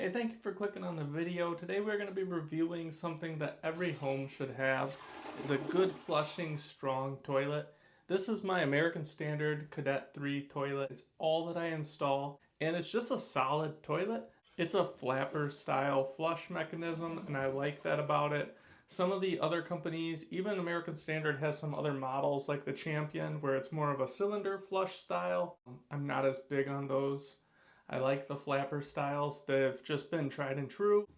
Hey, thank you for clicking on the video. Today we're going to be reviewing something that every home should have. It's a good flushing, strong toilet. This is my American Standard Cadet 3 toilet. It's all that I install, and it's just a solid toilet. It's a flapper style flush mechanism, and I like that about it. Some of the other companies, even American Standard has some other models like the Champion where it's more of a cylinder flush style. I'm not as big on those. I like the flapper styles. They've just been tried and true.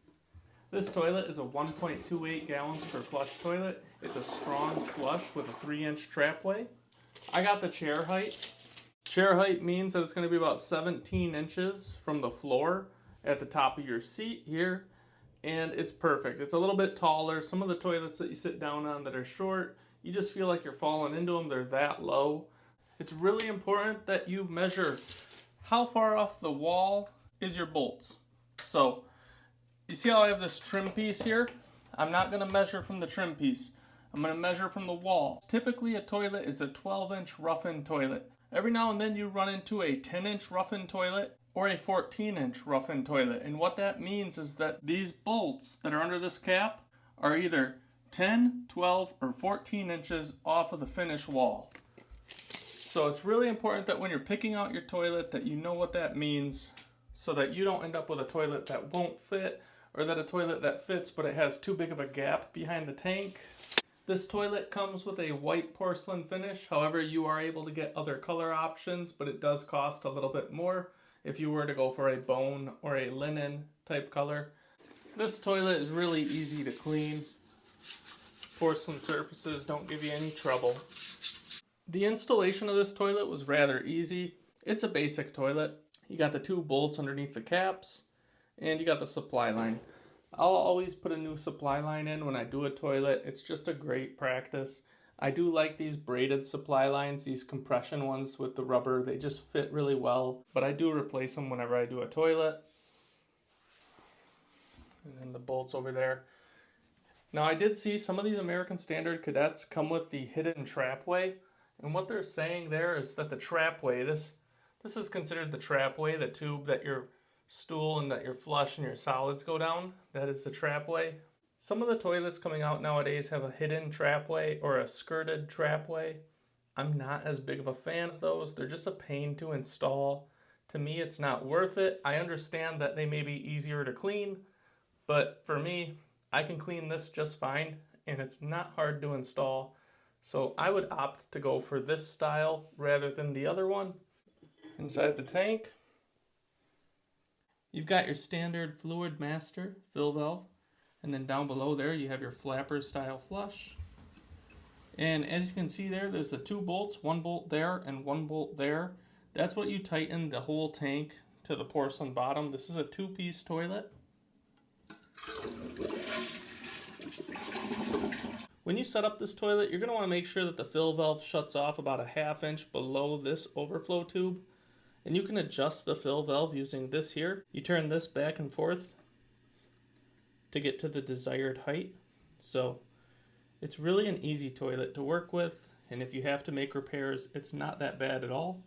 This toilet is a 1.28 gallons per flush toilet. It's a strong flush with a 3-inch trapway. I got the chair height. Chair height means that it's going to be about 17 inches from the floor at the top of your seat here. And it's perfect. It's a little bit taller. Some of the toilets that you sit down on that are short, you just feel like you're falling into them. They're that low. It's really important that you measure how far off the wall is your bolts. So you see how I have this trim piece here? I'm not going to measure from the trim piece. I'm going to measure from the wall. Typically a toilet is a 12-inch rough-in toilet. Every now and then you run into a 10-inch rough-in toilet or a 14-inch rough-in toilet. And what that means is that these bolts that are under this cap are either 10, 12, or 14 inches off of the finished wall. So it's really important that when you're picking out your toilet that you know what that means so that you don't end up with a toilet that won't fit or that a toilet that fits but it has too big of a gap behind the tank. This toilet comes with a white porcelain finish. However, you are able to get other color options, but it does cost a little bit more if you were to go for a bone or a linen type color. This toilet is really easy to clean. Porcelain surfaces don't give you any trouble. The installation of this toilet was rather easy. It's a basic toilet. You got the 2 bolts underneath the caps, and you got the supply line. I'll always put a new supply line in when I do a toilet. It's just a great practice. I do like these braided supply lines, these compression ones with the rubber. They just fit really well, but I do replace them whenever I do a toilet. And then the bolts over there. Now I did see some of these American Standard Cadets come with the hidden trapway. And what they're saying there is that the trapway, this is considered the trapway, the tube that your stool and that your flush and your solids go down. That is the trapway. Some of the toilets coming out nowadays have a hidden trapway or a skirted trapway. I'm not as big of a fan of those. They're just a pain to install. To me, it's not worth it. I understand that they may be easier to clean, but for me, I can clean this just fine, and it's not hard to install. So I would opt to go for this style rather than the other one. Inside the tank, you've got your standard fluid master fill valve. And then down below there, you have your flapper style flush. And as you can see there, there's the 2 bolts, 1 bolt there and 1 bolt there. That's what you tighten the whole tank to the porcelain bottom. This is a 2-piece toilet. When you set up this toilet, you're going to want to make sure that the fill valve shuts off about a 1/2 inch below this overflow tube. And you can adjust the fill valve using this here. You turn this back and forth to get to the desired height. So it's really an easy toilet to work with, and if you have to make repairs, it's not that bad at all.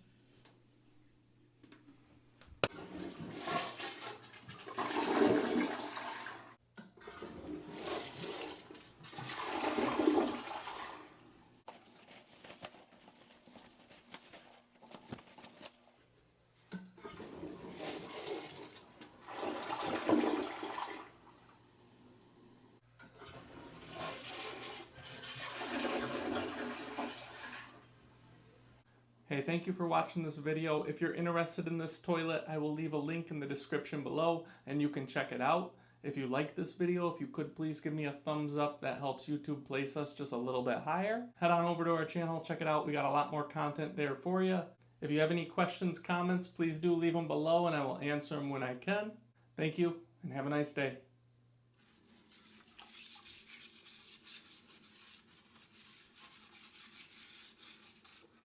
Hey, thank you for watching this video. If you're interested in this toilet, I will leave a link in the description below and you can check it out. If you like this video, if you could please give me a thumbs up. That helps YouTube place us just a little bit higher. Head on over to our channel, check it out. We got a lot more content there for you. If you have any questions, comments, please do leave them below and I will answer them when I can. Thank you and have a nice day.